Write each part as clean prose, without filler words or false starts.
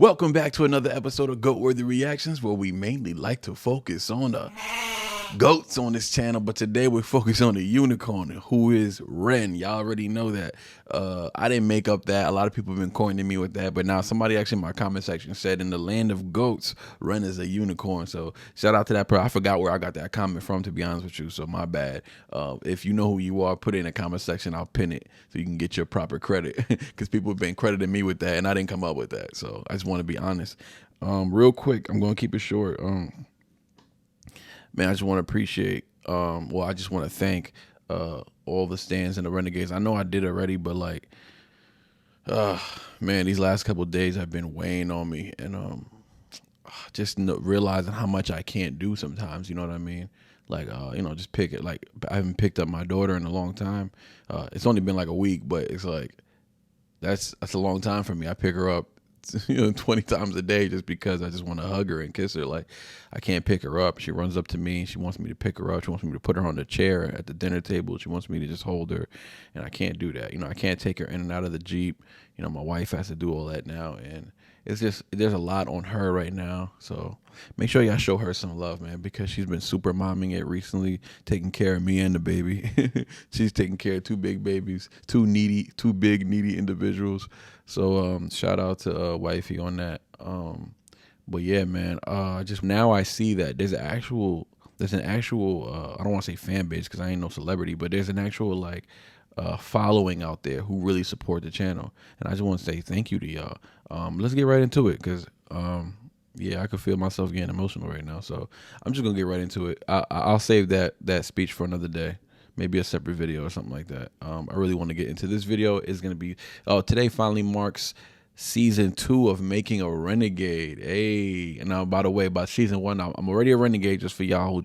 Welcome back to another episode of Goat-Worthy Reactions, where we mainly like to focus on the goats on this channel, but today we're focused on the unicorn, who is REN. Y'all already know that. I didn't make up that. A lot of people have been coining me with that, but now somebody actually in my comment section said in the land of goats, REN is a unicorn. So shout out to that person. I forgot where I got that comment from, to be honest with you, so my bad. If you know who you are, put it in the comment section. I'll pin it so you can get your proper credit, because people have been crediting me with that and I didn't come up with that. So I just want to be honest. Real quick, I'm going to keep it short. Man, I just want to appreciate, I just want to thank all the stands and the Renegades. I know I did already, but like, man, these last couple of days have been weighing on me, and just realizing how much I can't do sometimes, you know what I mean? Like, just pick it. Like, I haven't picked up my daughter in a long time. It's only been like a week, but it's like, that's a long time for me. I pick her up 20 times a day just because I just want to hug her and kiss her. Like, I can't pick her up. She runs up to me. She wants me to pick her up. She wants me to put her on the chair at the dinner table. She wants me to just hold her, and I can't do that. I can't take her in and out of the Jeep. My wife has to do all that now, and it's just, there's a lot on her right now. So make sure y'all show her some love, man, because she's been super momming it recently, taking care of me and the baby. She's taking care of two big babies, two big needy individuals. So shout out to wifey on that. But yeah, man, just now I see that there's an actual I don't want to say fan base because I ain't no celebrity, but there's an actual like following out there who really support the channel, and I just want to say thank you to y'all. Let's get right into it, because yeah, I could feel myself getting emotional right now, so I'm just gonna get right into it. I'll save that speech for another day, maybe a separate video or something like that. I really want to get into this video. Is gonna be today finally marks season 2 of Making-A-RENegade. Hey, and now, by the way, by season 1, I'm already a renegade, just for y'all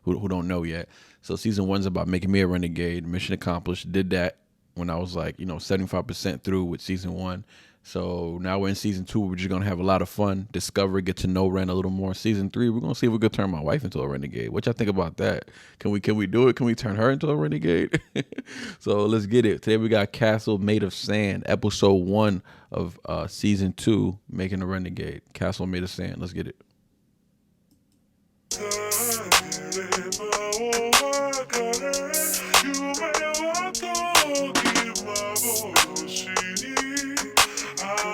who don't know yet. So season 1's about making me a renegade. Mission accomplished. Did that when I was like 75% through with season 1. So now we're in season 2. We're just gonna have a lot of fun, discover, get to know Ren a little more. Season 3, we're gonna see if we could turn my wife into a renegade. What y'all think about that? Can we do it? Can we turn her into a renegade? So let's get it. Today we got Castle Made of Sand, episode 1 of season 2, Making-A-RENegade. Castle Made of Sand. Let's get it.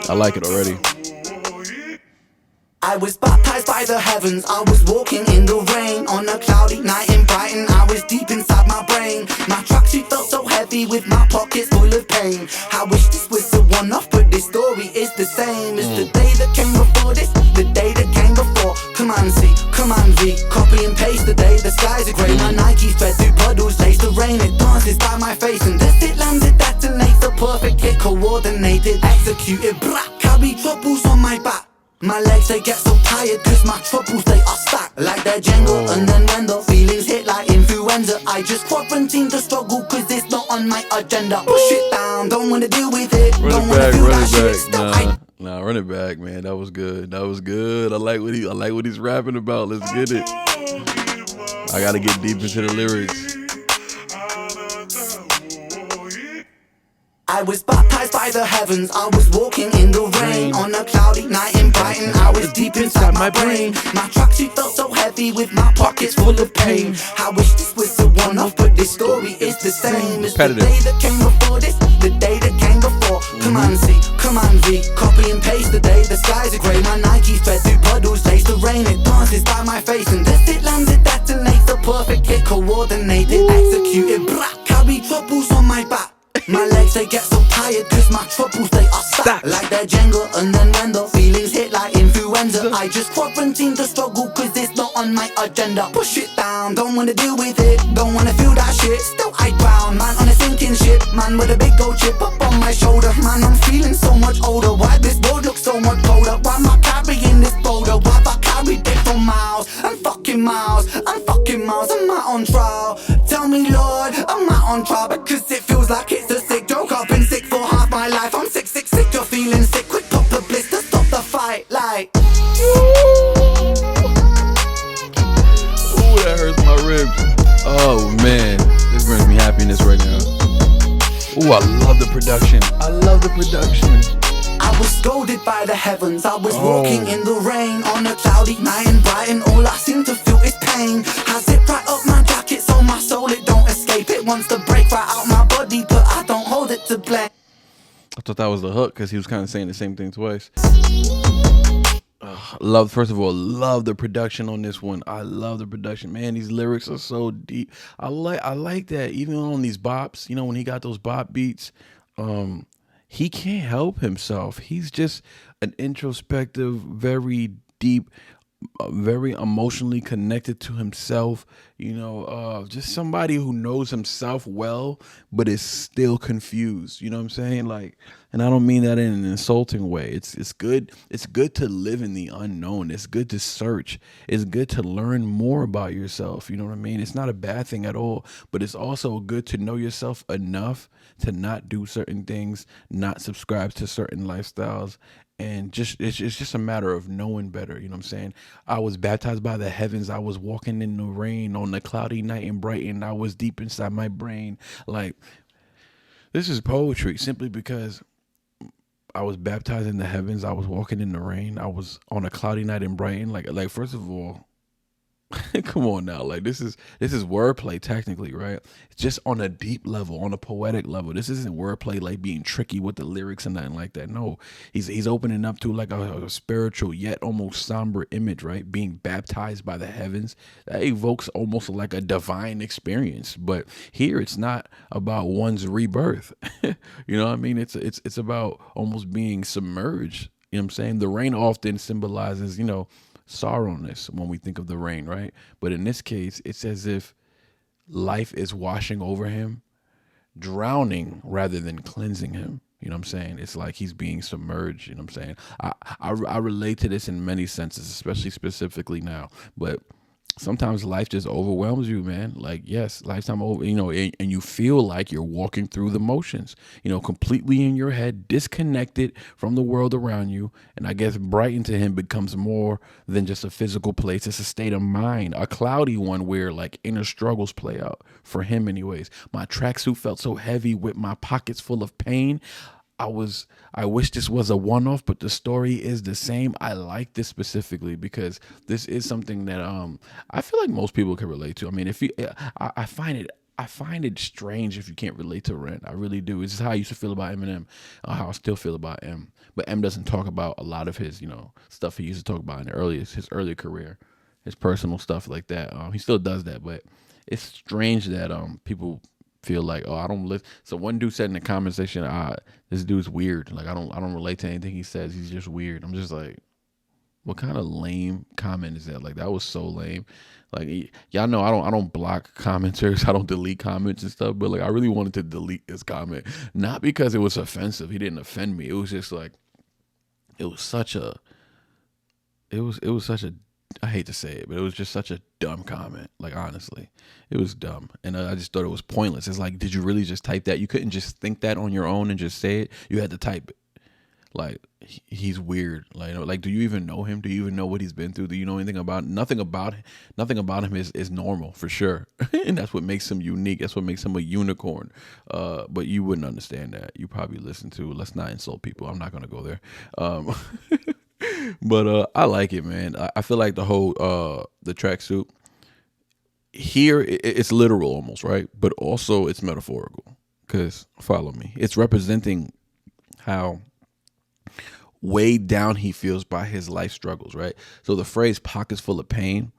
I like it already. I was baptized by the heavens. I was walking in the rain on a cloudy night in Brighton. I was deep inside my brain. My tracksuit felt so heavy with my pockets full of pain. I wish this was a one-off, but this story is the same. It's the day that came before this, the day that came before. Command C, Command V, copy and paste the day the skies are grey. My Nikes spread through puddles, lace the rain, it dances by my face. And as it lands, it detonates. A perfect hit, coordinated, executed. Black, carry troubles on my back. My legs, they get so tired, cause my troubles, they are stacked like they're Jenga. And then when the feelings hit like influenza, I just quarantine the struggle, cause it's not on my agenda. Push it down, don't wanna deal with it. Don't wanna feel that shit. Nah, run it back, man. That was good. That was good. I like what he's rapping about. Let's get it. I gotta get deep into the lyrics. I was baptized by the heavens. I was walking in the rain on a cloudy night in Brighton. I was deep inside my brain. My tracksuit felt so heavy with my pockets full of pain. I wish this was a one-off, but this story is the same. It's the day that came before this, the day that came before. Command C, Command V, copy and paste the day the skies are grey. My Nikes spread through puddles, lace the rain, it dances by my face. And as it lands, it detonates. A perfect hit, coordinated, executed. Black, carry troubles on my back. My legs, they get so tired, cause my troubles, they are stacked like they're Jenga. And then when the feelings hit like influenza, I just quarantine the struggle, cause it's not on my agenda. Push it down, don't wanna deal with it. Don't wanna feel that shit, still I drown. Man on a sinking ship, man with a big gold chip up on my shoulder. Man, I'm feeling so much older. Why this road looks so much colder? Why am I carrying this boulder? Why have I carried it for miles and fucking miles and fucking miles? Am I on trial? Tell me, Lord, am I on trial? Because it feels like it's a sick joke. I've been sick for half my life. I'm sick, sick, sick. You're feeling sick. Quick, pop the blister, stop the fight. Like, ooh, that hurts my ribs. Oh man, this brings me happiness right now. Ooh, I love the production. I love the production. I was scolded by the heavens. I was walking in the rain on a cloudy night in Brighton. All I seem to feel is pain. I zip right up my jacket so my soul it don't escape. It wants to break right out my body, but I don't hold it to blame. I thought that was the hook because he was kind of saying the same thing twice. First of all, love the production on this one. I love the production, man. These lyrics are so deep. I like that. Even on these bops, you know, when he got those bop beats, he can't help himself. He's just an introspective, very deep, very emotionally connected to himself, you know, just somebody who knows himself well but is still confused, you know what I'm saying? Like, and I don't mean that in an insulting way. It's good to live in the unknown. It's good to search. It's good to learn more about yourself, you know what I mean? It's not a bad thing at all, but it's also good to know yourself enough to not do certain things, not subscribe to certain lifestyles, and it's just a matter of knowing better. You know what I'm saying? I was baptized by the heavens. I was walking in the rain on a cloudy night in Brighton. I was deep inside my brain. Like, this is poetry simply because I was baptized in the heavens. I was walking in the rain. I was on a cloudy night in Brighton. Like first of all, come on now, like this is wordplay technically, right? It's just on a deep level, on a poetic level. This isn't wordplay like being tricky with the lyrics and nothing like that. No, he's opening up to like a spiritual yet almost somber image, right? Being baptized by the heavens, that evokes almost like a divine experience. But here it's not about one's rebirth. You know what I mean? It's about almost being submerged. You know what I'm saying? The rain often symbolizes, you know, sorrowness when we think of the rain, right? But in this case, it's as if life is washing over him, drowning rather than cleansing him. You know what I'm saying? It's like he's being submerged. You know what I'm saying? I relate to this in many senses, especially specifically now. But sometimes life just overwhelms you, man. Like, yes, lifetime over, you know, and you feel like you're walking through the motions, you know, completely in your head, disconnected from the world around you. And I guess Brighton to him becomes more than just a physical place. It's a state of mind, a cloudy one where like inner struggles play out for him anyways. My tracksuit felt so heavy with my pockets full of pain. I wish this was a one-off, but the story is the same. I like this specifically because this is something that I feel like most people can relate to. I mean, if you I find it strange if you can't relate to Ren. I really do. It's just how I used to feel about Eminem, how I still feel about M. But M doesn't talk about a lot of his, you know, stuff he used to talk about in his early career, his personal stuff like that. He still does that, but it's strange that people feel like, oh, I don't listen. So one dude said in the comment section, this dude's weird. Like I don't relate to anything he says. He's just weird. I'm just like, what kind of lame comment is that? Like that was so lame. Like y'all know I don't block commenters. I don't delete comments and stuff. But like I really wanted to delete this comment, not because it was offensive. He didn't offend me. It was just like it was such a I hate to say it, but it was just such a dumb comment. Like, honestly, it was dumb. And I just thought it was pointless. It's like, did you really just type that? You couldn't just think that on your own and just say it. You had to type it. Like, he's weird. Like, do you even know him? Do you even know what he's been through? Do you know anything about nothing about him is normal for sure. And that's what makes him unique. That's what makes him a unicorn. But you wouldn't understand that. You probably listen to, let's not insult people. I'm not going to go there. But I like it, man. I feel like the whole the tracksuit here, it's literal almost, right? But also it's metaphorical because follow me. It's representing how weighed down he feels by his life struggles, right? So the phrase "pockets full of pain,"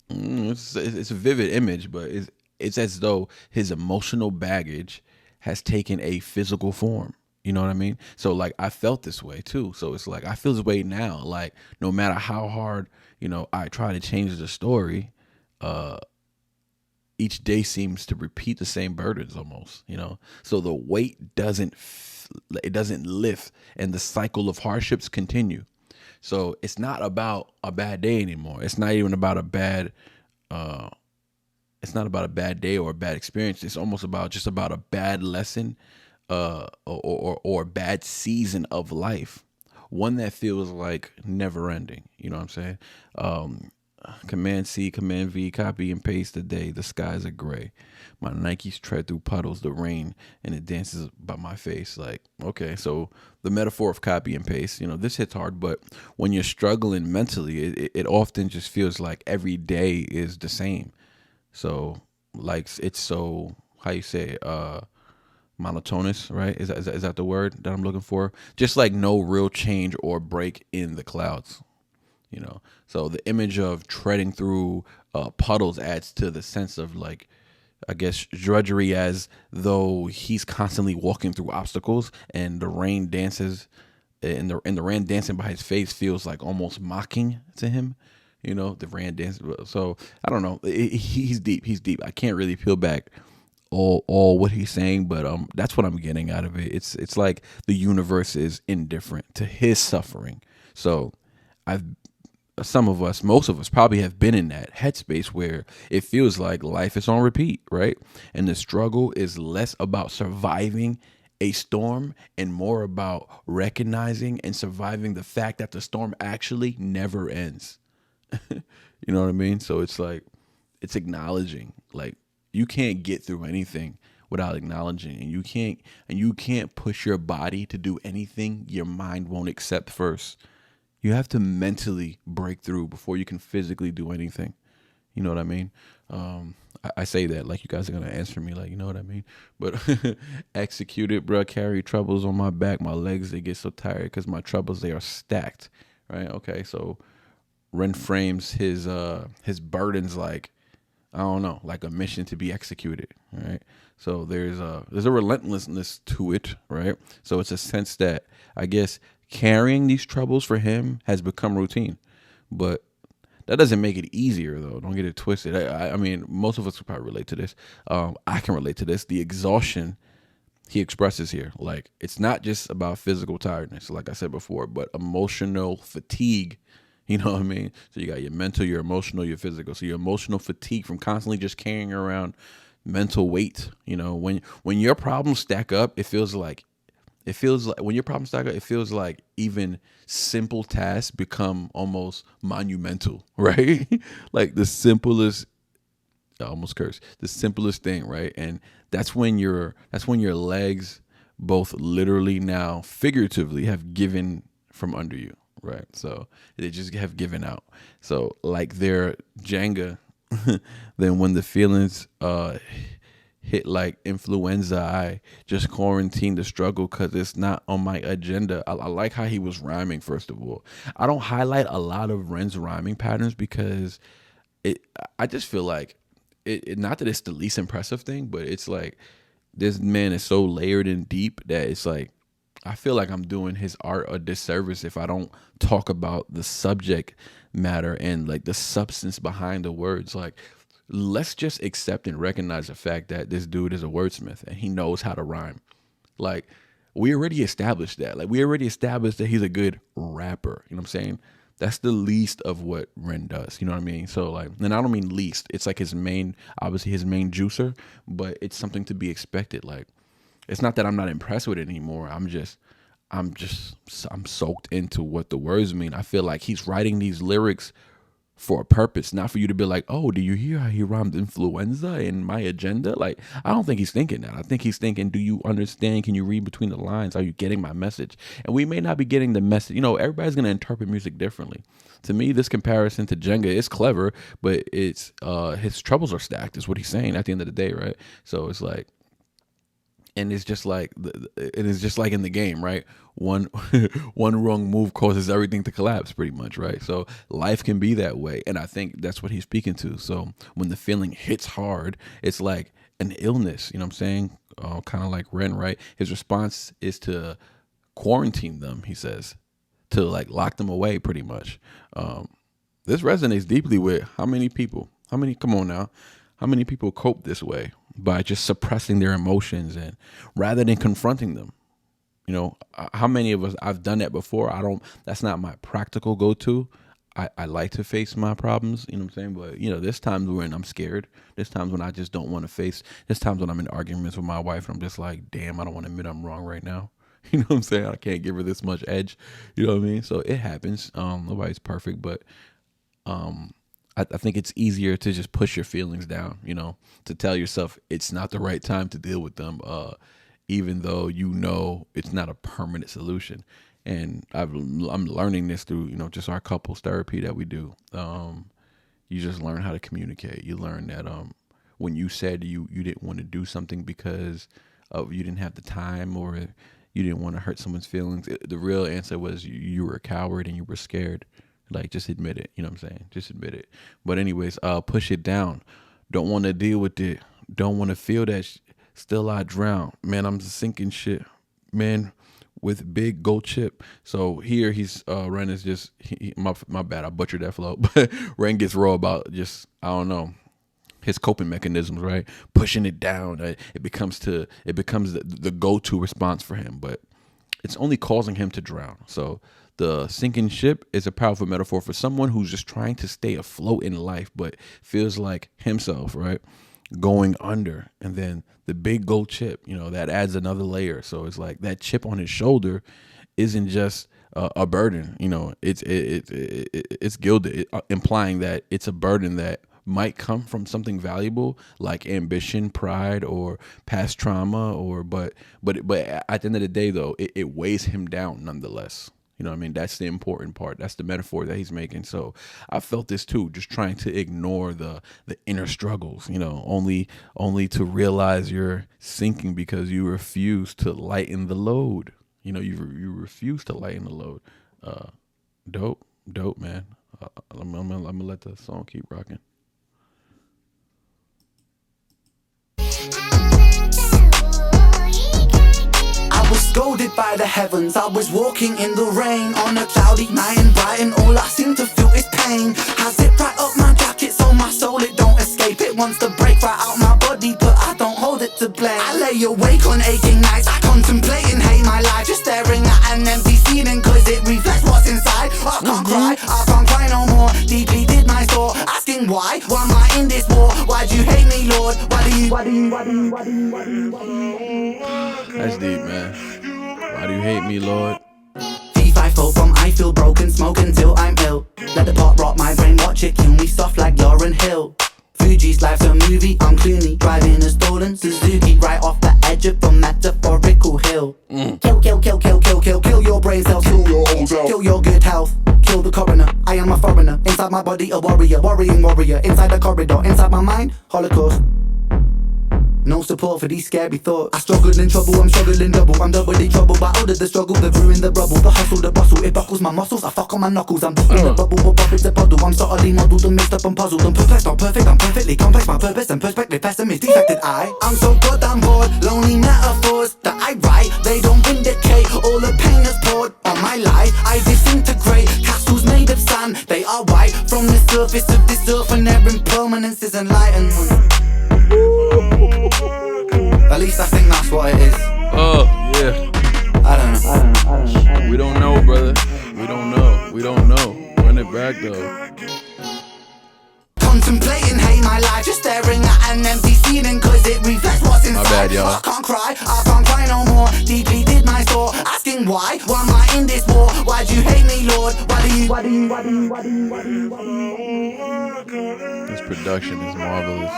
it's a vivid image, but it's as though his emotional baggage has taken a physical form. You know what I mean? So like I felt this way too. So it's like I feel this way now. Like no matter how hard, you know, I try to change the story, each day seems to repeat the same burdens almost, you know. So the weight doesn't lift and the cycle of hardships continue. So it's not about a bad day anymore. It's not even about a bad day or a bad experience. It's almost just about a bad lesson or a bad season of life, one that feels like never ending. You know what I'm saying? Command C, Command V, copy and paste today. The skies are gray. My Nikes tread through puddles, the rain, and it dances by my face. Like, okay, so the metaphor of copy and paste, this hits hard, but when you're struggling mentally, it often just feels like every day is the same. So, like, it's so, how you say, monotonous, right? Is that the word that I'm looking for? Just like no real change or break in the clouds. So the image of treading through puddles adds to the sense of, like, I guess, drudgery, as though he's constantly walking through obstacles, and the rain dances, and the rain dancing by his face feels like almost mocking to him. The rain dance. So I don't know. He's deep. He's deep. I can't really peel back all what he's saying, but that's what I'm getting out of it. It's like the universe is indifferent to his suffering. So most of us probably have been in that headspace where it feels like life is on repeat, right? And the struggle is less about surviving a storm and more about recognizing and surviving the fact that the storm actually never ends. You know what I mean? So it's like, it's acknowledging, like, you can't get through anything without acknowledging, and you can't push your body to do anything your mind won't accept first. You have to mentally break through before you can physically do anything. You know what I mean? I say that like you guys are going to answer me like, you know what I mean? But execute it, bro. Carry troubles on my back. My legs, they get so tired because my troubles, they are stacked. Right? Okay, so Ren frames his burdens like, I don't know, like a mission to be executed. Right? So there's a relentlessness to it. Right? So it's a sense that, I guess, carrying these troubles for him has become routine, but that doesn't make it easier, though. Don't get it twisted. I mean, most of us could probably relate to this. I can relate to this. The exhaustion he expresses here, like, it's not just about physical tiredness, like I said before, but emotional fatigue. You know what I mean? So you got your mental, your emotional, your physical. So your emotional fatigue from constantly just carrying around mental weight. When your problems stack up, it feels like when your problems stack up, it feels like even simple tasks become almost monumental, right? Like the simplest, I almost cursed, the simplest thing, right? And that's when your legs, both literally now figuratively, have given from under you, right? So they just have given out. So like they're Jenga, then when the feelings hit like influenza, I just quarantine the struggle because it's not on my agenda. I like how he was rhyming, first of all. I don't highlight a lot of Ren's rhyming patterns because I just feel like it not that it's the least impressive thing, but it's like this man is so layered and deep that it's like, I feel like I'm doing his art a disservice if I don't talk about the subject matter and like the substance behind the words. Like, let's just accept and recognize the fact that this dude is a wordsmith and he knows how to rhyme. Like, we already established that. Like, we already established that he's a good rapper. You know what I'm saying? That's the least of what Ren does. You know what I mean? So like, and I don't mean least. It's like obviously his main juicer, but it's something to be expected. Like, it's not that I'm not impressed with it anymore. I'm soaked into what the words mean. I feel like he's writing these lyrics for a purpose, not for you to be like, oh, do you hear how he rhymed influenza in my agenda? Like, I don't think he's thinking that. I think he's thinking, do you understand? Can you read between the lines? Are you getting my message? And we may not be getting the message. Everybody's going to interpret music differently. To me, this comparison to Jenga is clever, but it's his troubles are stacked is what he's saying at the end of the day, right? So it's like, and it's just like in the game, right? One one wrong move causes everything to collapse, pretty much, right? So life can be that way, and I think that's what he's speaking to. So when the feeling hits hard, it's like an illness. You know what I'm saying? Kind of like Ren, right? His response is to quarantine them. He says to like lock them away, pretty much. This resonates deeply with how many people? Come on now. How many people cope this way by just suppressing their emotions and rather than confronting them? How many of us, I've done that before. That's not my practical go-to. I like to face my problems, you know what I'm saying? But, there's times when I'm scared. There's times when I just don't want to face. There's times when I'm in arguments with my wife and I'm just like, damn, I don't want to admit I'm wrong right now. You know what I'm saying? I can't give her this much edge. You know what I mean? So it happens. Nobody's perfect, but I think it's easier to just push your feelings down, you know, to tell yourself it's not the right time to deal with them, even though you know it's not a permanent solution. And I'm learning this through, you know, just our couples therapy that we do. You just learn how to communicate. You learn that when you said you didn't want to do something because you didn't have the time or you didn't want to hurt someone's feelings, the real answer was you were a coward and you were scared. Like, just admit it. You know what I'm saying? Just admit it. But anyways, push it down. Don't want to deal with it. Don't want to feel that. Still I drown. Man, I'm sinking shit. Man, with big gold chip. So here he's Ren is just my bad. I butchered that flow. But Ren gets raw about just, I don't know, his coping mechanisms, right? Pushing it down. It becomes the go-to response for him. But it's only causing him to drown. So the sinking ship is a powerful metaphor for someone who's just trying to stay afloat in life, but feels like himself, right? Going under. And then the big gold chip, you know, that adds another layer. So it's like that chip on his shoulder isn't just a burden, you know, it's gilded, implying that it's a burden that might come from something valuable like ambition, pride, or past trauma, but at the end of the day, though, it weighs him down nonetheless. You know what I mean? That's the important part. That's the metaphor that he's making. So I felt this too, just trying to ignore the inner struggles, you know, only to realize you're sinking because you refuse to lighten the load. You know, you refuse to lighten the load. Dope, man. I'm gonna let the song keep rocking. I was scolded by the heavens, I was walking in the rain on a cloudy night in Brighton, all I seem to feel is pain. I zip right up my jacket so my soul it don't escape. It wants to break right out my body, but I don't hold it to blame. I lay awake on aching nights, I contemplate and hate my life, just staring at an empty ceiling cause it reflects what's inside. I can't cry no more, deeply did my soul, asking why am I in this war? Why'd you hate me, Lord? Why do you That's deep, man. Why do you hate me, Lord? V5 from I feel broken, smoke until I'm ill. Let the pot rot my brain, watch it kill me soft like Lauryn Hill. Fuji's life's a movie, I'm Clooney, driving a stolen Suzuki right off the edge of a metaphorical hill. Kill your brain cells, kill your old self, kill your good health, kill the coroner. I am a foreigner, inside my body a warrior, worrying warrior, inside the corridor, inside my mind, Holocaust. No support for these scary thoughts. I struggle in trouble, I'm struggling double. I'm doubly troubled by all of the struggle, the ruin, the rubble, the hustle, the bustle. It buckles my muscles, I fuck on my knuckles. I'm deep in the bubble, but profits a puddle. I'm subtly muddled and mixed up and puzzled. I'm perplexed, not perfect, I'm perfectly complex. My purpose and perspective, pessimist, defected I'm so goddamn bored, lonely metaphors that I write. They don't vindicate all the pain that's poured on my life. I disintegrate, castles made of sand. They are white from the surface of this earth, and their impermanence is enlightened. At least I think that's what it is. Oh, yeah. I don't know. We don't know, brother. We don't know. Run it back, though. Contemplating, hate my life, just staring at an empty ceiling cause it reflects what's inside. My bad, y'all. I can't cry no more, deeply did my soul, asking why am I in this war? Why'd you hate me, Lord? This production is marvelous.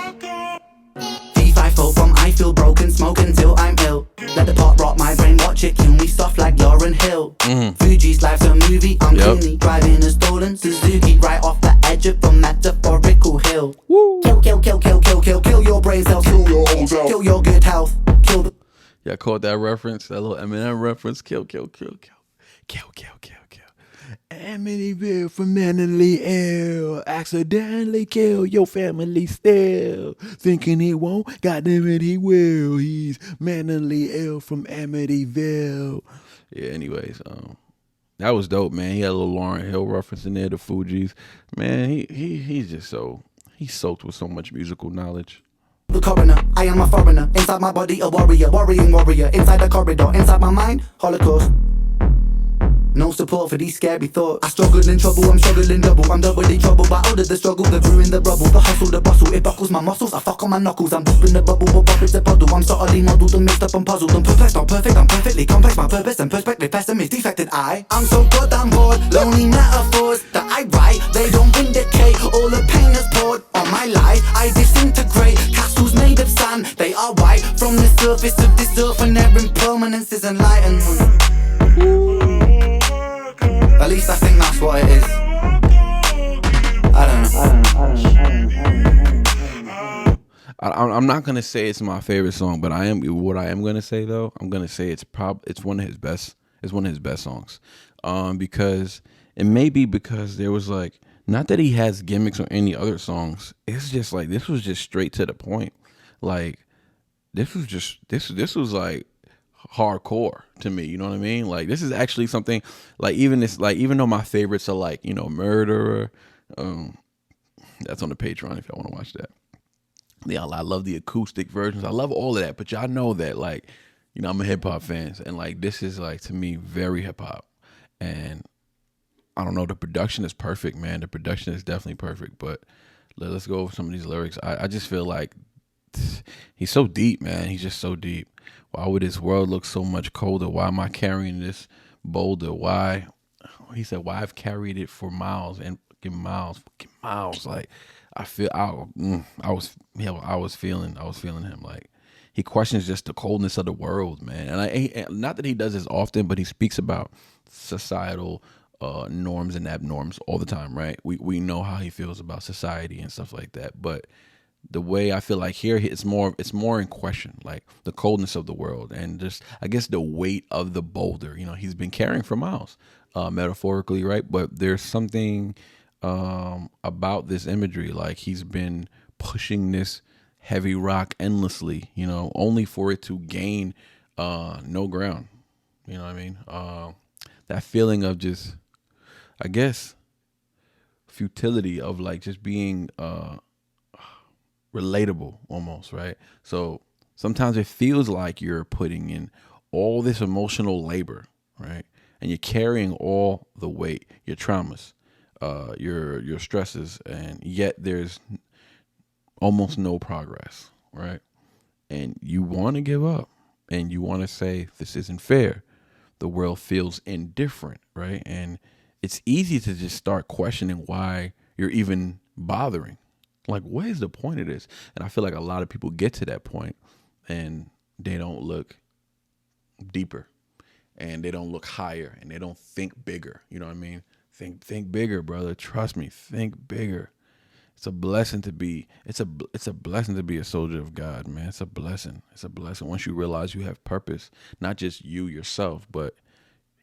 V5 from I feel broken, smoke until I'm ill. Let the pot rot my brain, watch it kill me soft like Lauryn Hill. Fuji's life's a movie, I'm Clooney, driving a stolen Suzuki right off the edge of a metaphorical hill. Kill your brain cells, kill your old self, kill your good health, kill the... Y'all caught that reference? That little Eminem reference? Kill. Amityville from mentally ill, accidentally kill your family still, thinking he won't, goddamn it he will. He's mentally ill from Amityville. Yeah, anyways, that was dope, man. He had a little Lauryn Hill reference in there, the Fugees. Man, he's just he's soaked with so much musical knowledge. The coroner, I am a foreigner, inside my body a warrior, worrying warrior, inside the corridor, inside my mind, Holocaust. No support for these scary thoughts. I struggle in trouble, I'm struggling double. I'm doubly troubled by all of the struggle, the ruin, the rubble, the hustle, the bustle. It buckles my muscles, I fuck on my knuckles. I'm deep in the bubble, but profits a puddle. I'm subtly muddled and mixed up and puzzled. I'm perplexed, not perfect, I'm perfectly complex. My purpose and perspective, pessimist, defected I'm so goddamn bored, lonely metaphors that I write. They don't vindicate all the pain surface of this earth when their impermanence is enlightened. At least I think that's what it is. I don't know. I'm not gonna say it's my favorite song, but what I am gonna say though, I'm gonna say it's one of his best. It's one of his best songs, because it may be because there was like, not that he has gimmicks or any other songs. It's just like this was just straight to the point. Like this was like hardcore to me. You know what I mean? Like this is actually something like even though my favorites are like, you know, Murderer. That's on the Patreon if y'all want to watch that. Yeah, I love the acoustic versions. I love all of that. But y'all know that, like, you know, I'm a hip hop fan, and like this is like to me very hip hop. And I don't know, the production is perfect, man. The production is definitely perfect. But let's go over some of these lyrics. I just feel like he's so deep, man. He's just so deep. Why would this world look so much colder? Why am I carrying this boulder? Why? He said, why I've carried it for miles and miles. Like I was feeling him. Like he questions just the coldness of the world, man. And not that he does this often, but he speaks about societal norms and abnorms all the time, right? We know how he feels about society and stuff like that, but the way I feel like here it's more in question, like the coldness of the world and just I guess the weight of the boulder, you know, he's been carrying for miles, metaphorically, right? But there's something about this imagery, like he's been pushing this heavy rock endlessly, you know, only for it to gain no ground. You know what I mean? That feeling of just, I guess, futility of like just being relatable almost, right? So sometimes it feels like you're putting in all this emotional labor, right? And you're carrying all the weight, your traumas, your stresses, and yet there's almost no progress, right? And you want to give up and you want to say, this isn't fair. The world feels indifferent, right? And it's easy to just start questioning why you're even bothering. Like, what is the point of this? And I feel like a lot of people get to that point and they don't look deeper and they don't look higher and they don't think bigger. You know what I mean? Think bigger, brother. Trust me. Think bigger. It's a blessing to be. It's a blessing to be a soldier of God, man. It's a blessing. It's a blessing once you realize you have purpose, not just you yourself, but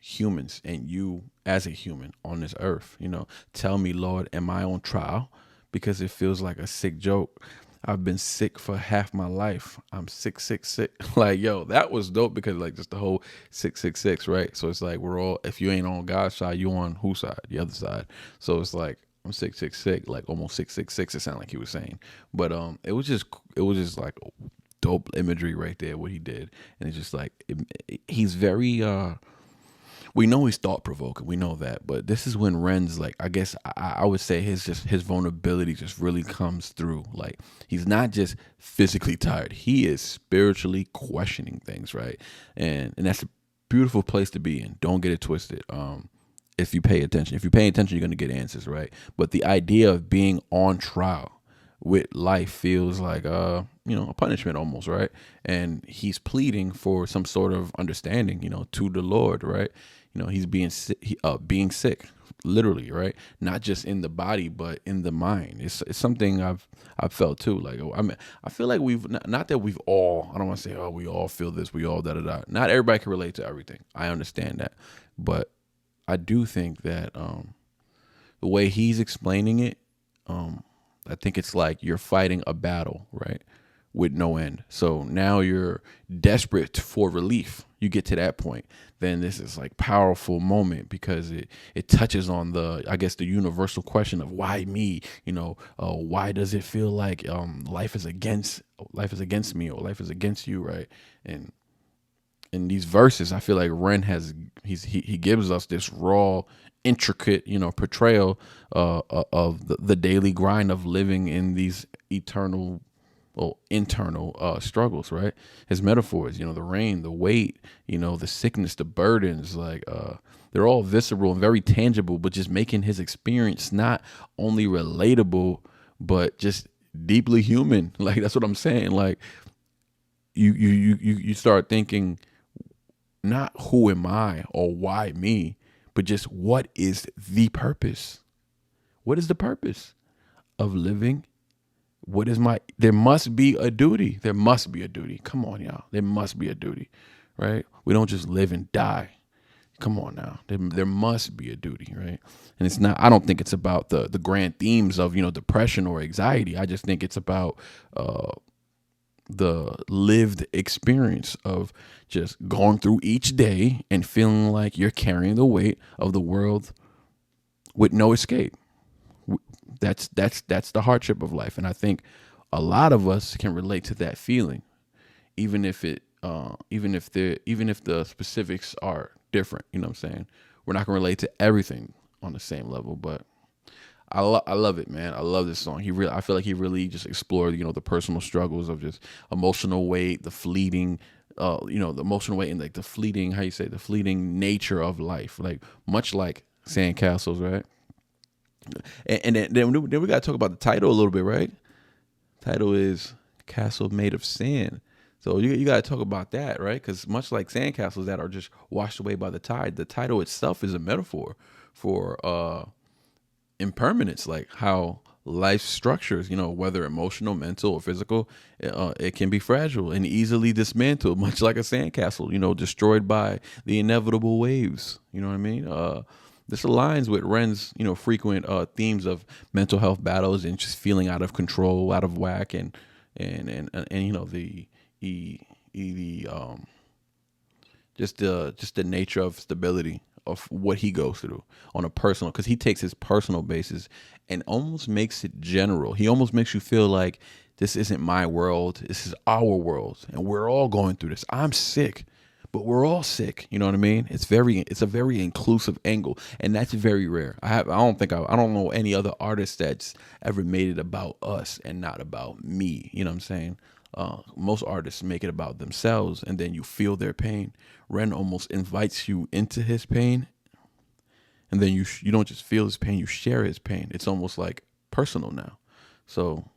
humans and you as a human on this earth. You know, tell me, Lord, am I on trial? Because it feels like a sick joke. I've been sick for half my life. I'm sick. Like, yo, that was dope because like just the whole 666, right? So it's like we're all, if you ain't on God's side, you on whose side? The other side. So it's like I'm sick, like almost 666. It sounded like he was saying, but it was just like dope imagery right there what he did, and it's just like he's very we know he's thought provoking. We know that, but this is when Ren's like, I guess I would say his vulnerability just really comes through. Like he's not just physically tired; he is spiritually questioning things, right? And that's a beautiful place to be in. Don't get it twisted. If you pay attention, you're going to get answers, right? But the idea of being on trial with life feels like a punishment almost, right? And he's pleading for some sort of understanding, to the Lord, right? He's being sick, literally, right? Not just in the body, but in the mind. It's something I've felt too. Like, I mean, I feel like not that we've all, I don't want to say, oh, we all feel this, we all da-da-da. Not everybody can relate to everything. I understand that. But I do think that the way he's explaining it, I think it's like you're fighting a battle, right, with no end. So now you're desperate for relief. You get to that point, then this is like powerful moment because it touches on the universal question of why me. Why does it feel like life is against me or life is against you, right? And in these verses, I feel like Ren he gives us this raw, intricate, portrayal of the daily grind of living in these internal struggles, right? His metaphors, the rain, the weight, the sickness, the burdens, like they're all visceral and very tangible, but just making his experience not only relatable, but just deeply human. Like that's what I'm saying. Like you start thinking, not who am I or why me, but just what is the purpose? What is the purpose of living? What is there must be a duty. There must be a duty. Come on, y'all. There must be a duty, right? We don't just live and die. Come on now. There must be a duty, right? And it's not, I don't think it's about the grand themes of, depression or anxiety. I just think it's about the lived experience of just going through each day and feeling like you're carrying the weight of the world with no escape. That's the hardship of life, and I think a lot of us can relate to that feeling, even if the specifics are different. You know what I'm saying? We're not gonna relate to everything on the same level, but I love it, man. I love this song. I feel like he really just explored, the personal struggles of just emotional weight, the fleeting, the emotional weight and like the fleeting, the fleeting nature of life, like much like sandcastles, right? And then we got to talk about the title a little bit, right? Title is Castle Made of Sand. So you got to talk about that, right? Because much like sandcastles that are just washed away by the tide, the title itself is a metaphor for impermanence, like how life structures, whether emotional, mental, or physical, it can be fragile and easily dismantled, much like a sandcastle, destroyed by the inevitable waves. You know what I mean? This aligns with Ren's, frequent themes of mental health battles and just feeling out of control, out of whack, and just the nature of stability of what he goes through on a personal, because he takes his personal basis and almost makes it general. He almost makes you feel like this isn't my world, this is our world, and we're all going through this. I'm sick, but we're all sick. You know what I mean? It's a very inclusive angle, and that's very rare. I don't know any other artist that's ever made it about us and not about me. You know what I'm saying? Most artists make it about themselves, and then you feel their pain. Ren almost invites you into his pain, and then you don't just feel his pain, you share his pain. It's almost like personal now. So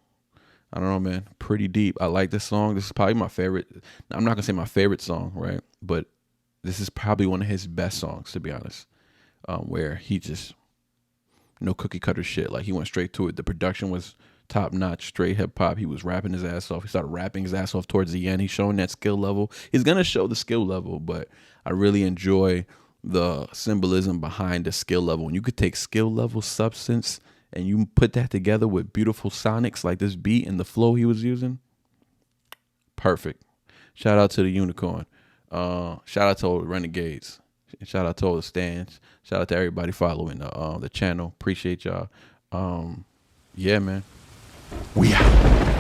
I don't know, man. Pretty deep. I like this song. This is probably my favorite. I'm not gonna say my favorite song, right? But this is probably one of his best songs, to be honest. Where he just no cookie cutter shit. Like he went straight to it. The production was top notch, straight hip hop. He was rapping his ass off. He started rapping his ass off towards the end. He's showing that skill level. He's gonna show the skill level, but I really enjoy the symbolism behind the skill level. When you could take skill level substance and you put that together with beautiful sonics like this beat and the flow he was using, perfect. Shout out to the unicorn. Shout out to all the renegades. Shout out to all the stands. Shout out to everybody following the channel. Appreciate y'all. Yeah, man. We out.